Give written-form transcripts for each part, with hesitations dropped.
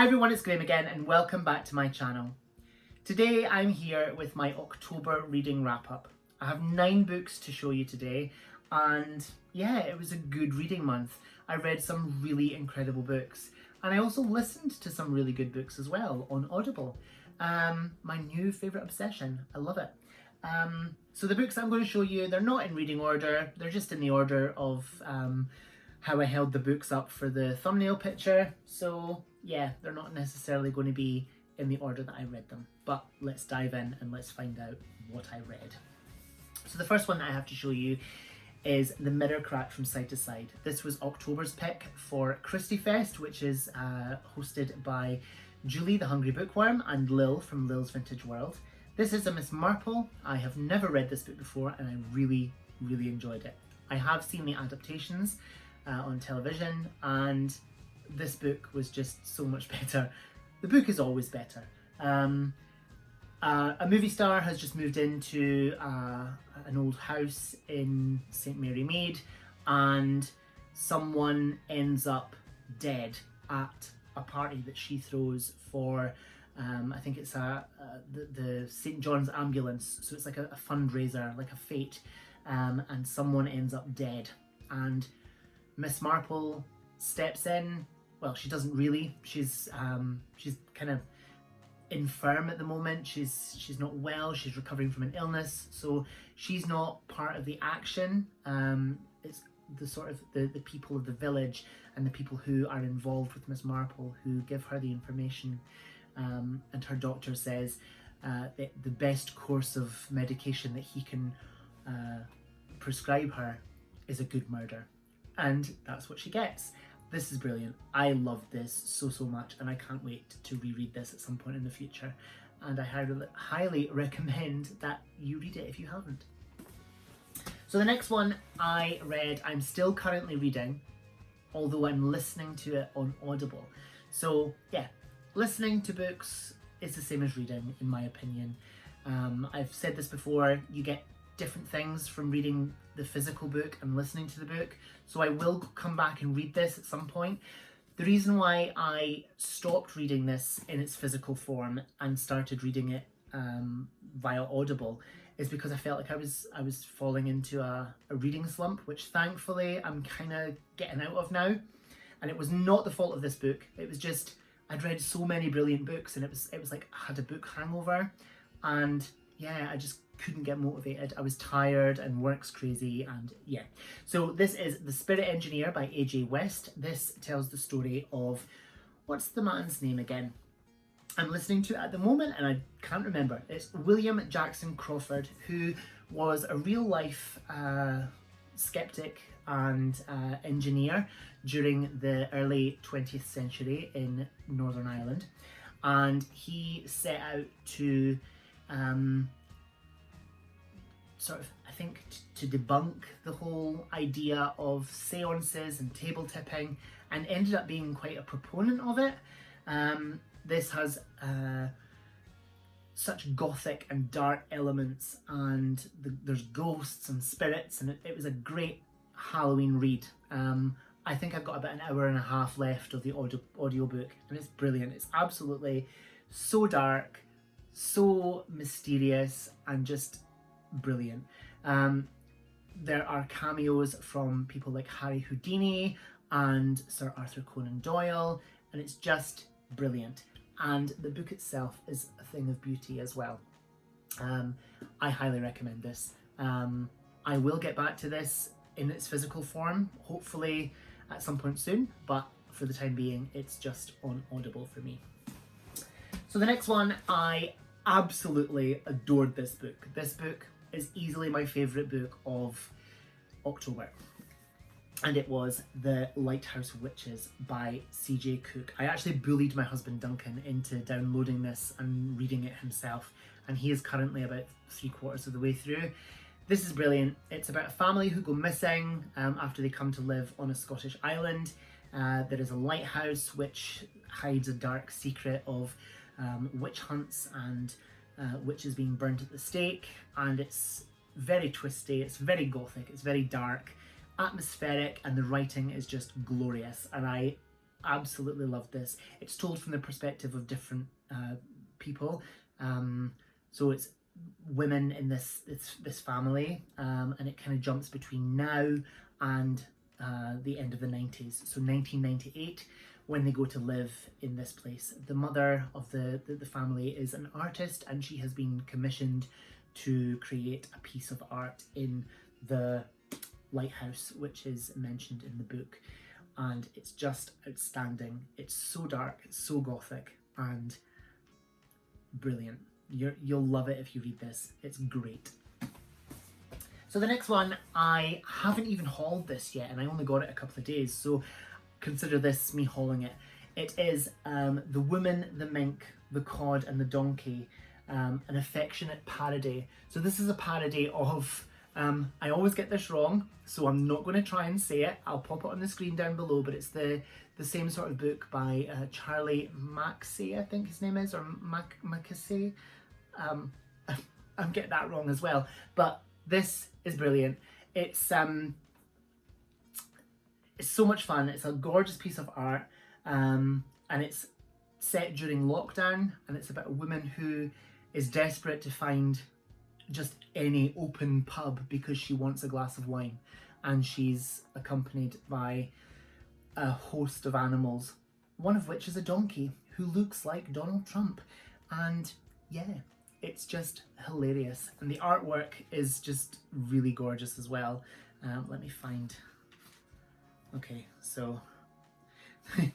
Hi everyone, it's Graham again and welcome back to my channel. Today I'm here with my October reading wrap up. I have 9 books to show you today and yeah, it was a good reading month. I read some really incredible books and I also listened to some really good books as well on Audible. My new favourite obsession, I love it. So the books I'm going to show you, they're not in reading order, they're just in the order of how I held the books up for the thumbnail picture. So yeah, they're not necessarily going to be in the order that I read them. But let's dive in and let's find out what I read. So the first one that I have to show you is The Mirror Crack from Side to Side. This was October's pick for Christie Fest, which is hosted by Julie the Hungry Bookworm and Lil from Lil's Vintage World. This is a Miss Marple. I have never read this book before and I really enjoyed it. I have seen the adaptations on television and this book was just so much better. The book is always better. A movie star has just moved into an old house in St Mary Mead and someone ends up dead at a party that she throws for I think it's the St John's ambulance, so it's like a fundraiser, like a fete, and someone ends up dead and Miss Marple steps in. Well, she doesn't really. She's kind of infirm at the moment. She's not well. She's recovering from an illness, so she's not part of the action. It's the sort of the people of the village and the people who are involved with Miss Marple who give her the information. And her doctor says that the best course of medication that he can prescribe her is a good murder. And that's what she gets. This is brilliant. I love this so much and I can't wait to reread this at some point in the future. And I highly recommend that you read it if you haven't. So the next one I read, I'm still currently reading, although I'm listening to it on Audible. So yeah, listening to books is the same as reading in my opinion. I've said this before, you get different things from reading the physical book and listening to the book, so I will come back and read this at some point. The reason why I stopped reading this in its physical form and started reading it via Audible is because I felt like I was falling into a reading slump, which thankfully I'm kind of getting out of now. And it was not the fault of this book, it was just I'd read so many brilliant books and it was like I had a book hangover and yeah, I just couldn't get motivated. I was tired and work's crazy and yeah. So this is The Spirit Engineer by A.J. West. This tells the story of, what's the man's name again? I'm listening to it at the moment and I can't remember. It's William Jackson Crawford, who was a real life skeptic and engineer during the early 20th century in Northern Ireland. And he set out to sort of, I think, to debunk the whole idea of seances and table tipping, and ended up being quite a proponent of it. This has such gothic and dark elements, and there's ghosts and spirits, and it was a great Halloween read. I think I've got about an hour and a half left of the audiobook, and it's brilliant. It's absolutely so dark, so mysterious, and just brilliant. There are cameos from people like Harry Houdini and Sir Arthur Conan Doyle, and it's just brilliant. And the book itself is a thing of beauty as well. I highly recommend this. I will get back to this in its physical form, hopefully at some point soon, but for the time being, it's just on Audible for me. So the next one, I absolutely adored this book. This book is easily my favourite book of October. And it was The Lighthouse Witches by C.J. Cooke. I actually bullied my husband Duncan into downloading this and reading it himself, and he is currently about 3/4 of the way through. This is brilliant. It's about a family who go missing after they come to live on a Scottish island. There is a lighthouse which hides a dark secret of witch hunts and witches being burnt at the stake, and it's very twisty, it's very gothic, it's very dark, atmospheric, and the writing is just glorious, and I absolutely loved this. It's told from the perspective of different people. So it's women in this family, and it kind of jumps between now and the end of the 90s. So 1998, when they go to live in this place. The mother of the family is an artist, and she has been commissioned to create a piece of art in the lighthouse, which is mentioned in the book. And it's just outstanding. It's so dark, it's so gothic, and brilliant. You'll love it if you read this. It's great. So the next one, I haven't even hauled this yet, and I only got it a couple of days, so consider this me hauling it. It is The Woman, the Mink, the Cod and the Donkey, an affectionate parody. So this is a parody of, I always get this wrong, so I'm not going to try and say it. I'll pop it on the screen down below, but it's the same sort of book by Charlie Mackesy, I think his name is, or Mackesy. I'm getting that wrong as well, but this is brilliant. It's so much fun. It's a gorgeous piece of art, and it's set during lockdown, and it's about a woman who is desperate to find just any open pub because she wants a glass of wine, and she's accompanied by a host of animals, one of which is a donkey who looks like Donald Trump. And yeah, it's just hilarious, and the artwork is just really gorgeous as well. Let me find. Okay, so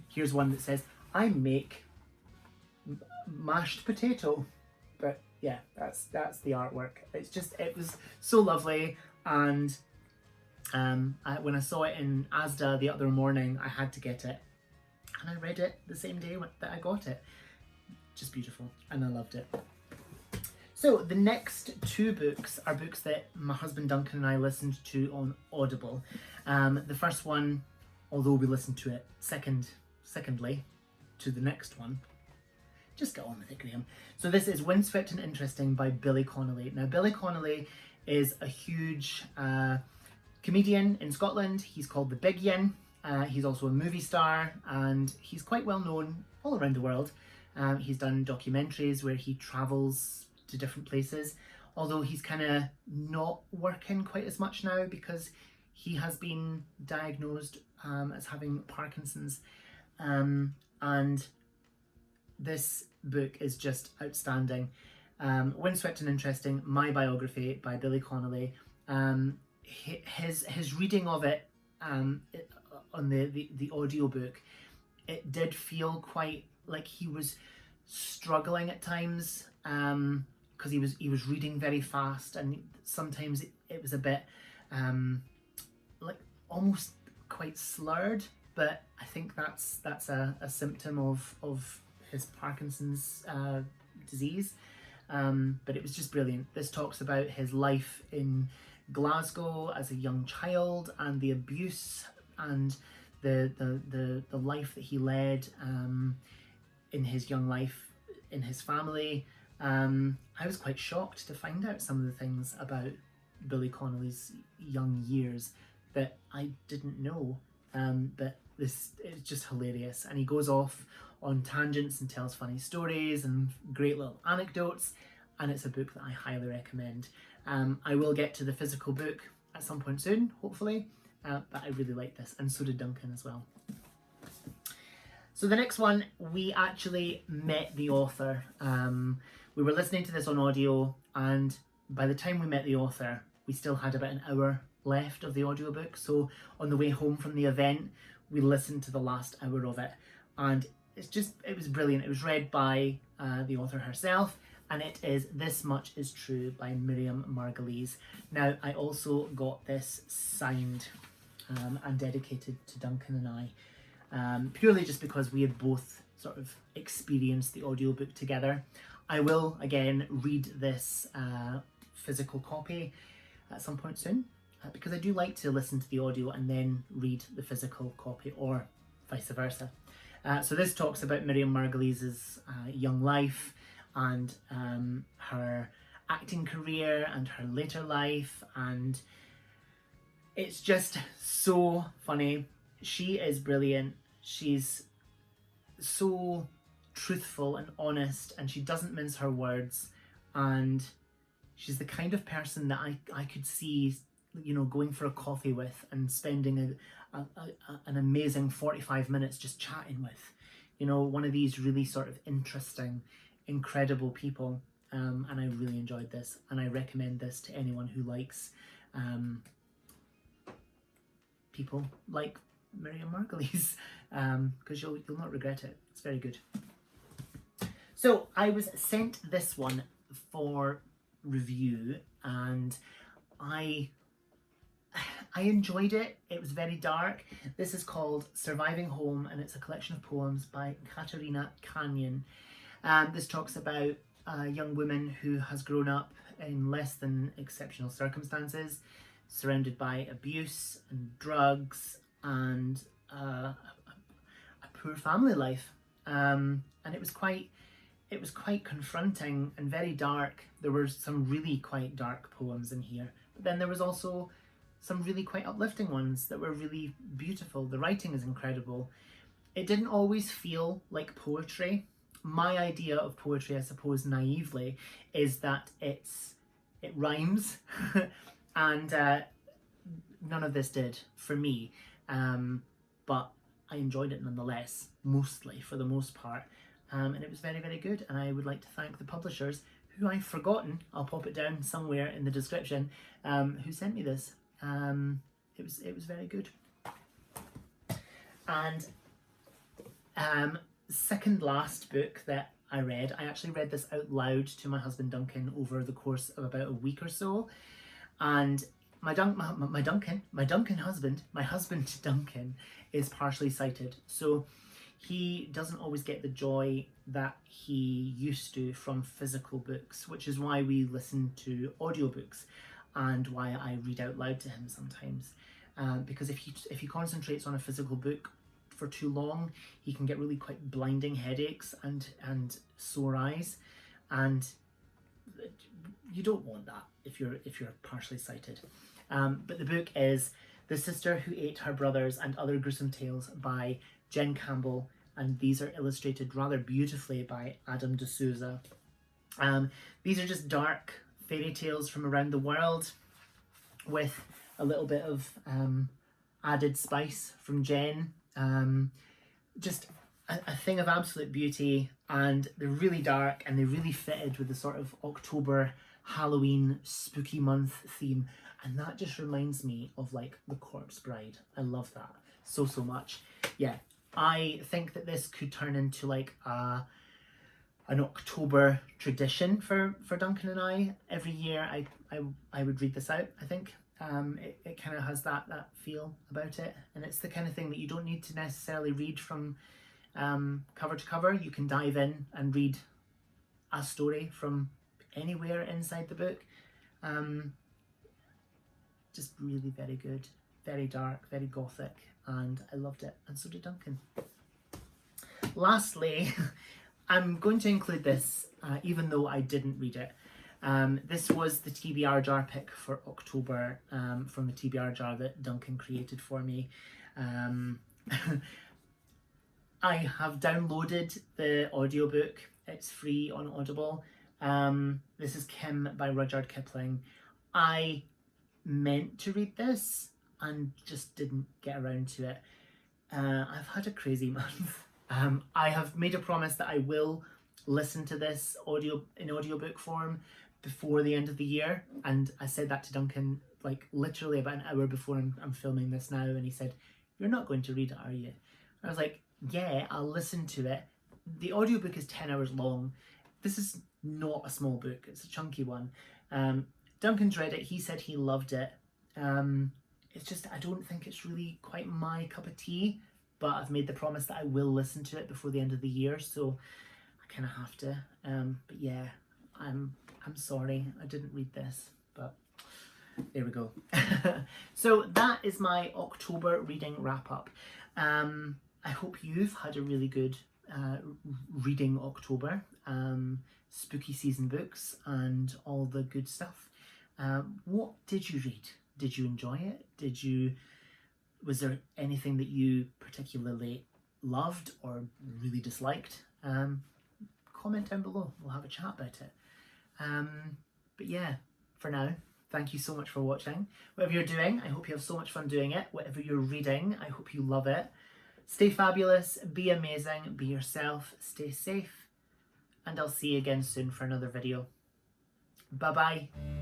here's one that says, I make mashed potato. But yeah, that's the artwork. It was so lovely, and when I saw it in Asda the other morning, I had to get it, and I read it the same day that I got it. Just beautiful, and I loved it. So the next two books are books that my husband Duncan and I listened to on Audible. The first one, although we listened to it secondly to the next one. Just get on with it, Graham. So this is Windswept and Interesting by Billy Connolly. Now, Billy Connolly is a huge comedian in Scotland. He's called the Big Yin. He's also a movie star, and he's quite well known all around the world. He's done documentaries where he travels to different places, although he's kind of not working quite as much now because he has been diagnosed as having Parkinson's. And this book is just outstanding. Windswept and Interesting, my biography by Billy Connolly. His reading of it on the audiobook, it did feel quite like he was struggling at times, because he was reading very fast, and sometimes it was a bit like almost quite slurred, but I think that's a symptom of his Parkinson's disease. But it was just brilliant. This talks about his life in Glasgow as a young child, and the abuse and the life that he led in his young life in his family. I was quite shocked to find out some of the things about Billy Connolly's young years that I didn't know. But this is just hilarious, and he goes off on tangents and tells funny stories and great little anecdotes, and it's a book that I highly recommend. I will get to the physical book at some point soon, hopefully, but I really like this, and so did Duncan as well. So the next one, we actually met the author. We were listening to this on audio, and by the time we met the author, we still had about an hour left of the audiobook. So on the way home from the event, we listened to the last hour of it, and it was brilliant. It was read by the author herself, and it is This Much Is True by Miriam Margolyes. Now, I also got this signed and dedicated to Duncan and I, purely just because we had both sort of experienced the audiobook together. I will, again, read this physical copy at some point soon, because I do like to listen to the audio and then read the physical copy, or vice versa. So this talks about Miriam Margolyes' young life, and her acting career and her later life, and it's just so funny. She is brilliant. She's so truthful and honest, and she doesn't mince her words, and she's the kind of person that I could see, you know, going for a coffee with and spending an amazing 45 minutes just chatting with, you know, one of these really sort of interesting, incredible people. And I really enjoyed this, and I recommend this to anyone who likes people like Miriam Margolyes, because you'll not regret it. It's very good. So I was sent this one for review, and I enjoyed it. It was very dark. This is called Surviving Home, and it's a collection of poems by Katerina. This talks about a young woman who has grown up in less than exceptional circumstances, surrounded by abuse and drugs and a poor family life. And it was quite confronting and very dark. There were some really quite dark poems in here, but then there was also some really quite uplifting ones that were really beautiful. The writing is incredible. It didn't always feel like poetry. My idea of poetry, I suppose naively, is that it rhymes and none of this did for me, but I enjoyed it nonetheless, mostly, for the most part. And it was very, very good, and I would like to thank the publishers, who I've forgotten, I'll pop it down somewhere in the description, who sent me this. It was very good. And second last book that I read, I actually read this out loud to my husband Duncan over the course of about a week or so, and my husband Duncan is partially sighted, so he doesn't always get the joy that he used to from physical books, which is why we listen to audiobooks and why I read out loud to him sometimes. Because if he concentrates on a physical book for too long, he can get really quite blinding headaches and sore eyes, and you don't want that if you're partially sighted. But the book is The Sister Who Ate Her Brothers and Other Gruesome Tales by Jen Campbell, and these are illustrated rather beautifully by Adam de Souza. These are just dark fairy tales from around the world with a little bit of added spice from Jen. Just a thing of absolute beauty, and they're really dark, and they really fitted with the sort of October Halloween spooky month theme, and that just reminds me of like The Corpse Bride. I love that so much. Yeah, I think that this could turn into like an October tradition for Duncan and I. Every year I would read this out. I think it kind of has that feel about it, and it's the kind of thing that you don't need to necessarily read from cover to cover. You can dive in and read a story from anywhere inside the book. Just really very good, very dark, very gothic, and I loved it, and so did Duncan. Lastly, I'm going to include this, even though I didn't read it. This was the TBR jar pick for October, from the TBR jar that Duncan created for me. I have downloaded the audiobook. It's free on Audible. This is Kim by Rudyard Kipling. I meant to read this and just didn't get around to it. I've had a crazy month. I have made a promise that I will listen to this in audiobook form before the end of the year, and I said that to Duncan like literally about an hour before I'm filming this now, and he said, "You're not going to read it, are you?" I was like, "Yeah, I'll listen to it." The audiobook is 10 hours long. This is not a small book, it's a chunky one. Duncan's read it, he said he loved it. It's just, I don't think it's really quite my cup of tea, but I've made the promise that I will listen to it before the end of the year, so I kind of have to. But yeah, I'm sorry I didn't read this, but there we go. So that is my October reading wrap up. I hope you've had a really good reading October, spooky season books and all the good stuff. What did you read? Did you enjoy it? Was there anything that you particularly loved or really disliked, comment down below. We'll have a chat about it. But yeah, for now, thank you so much for watching. Whatever you're doing, I hope you have so much fun doing it. Whatever you're reading, I hope you love it. Stay fabulous, be amazing, be yourself, stay safe, and I'll see you again soon for another video. Bye bye.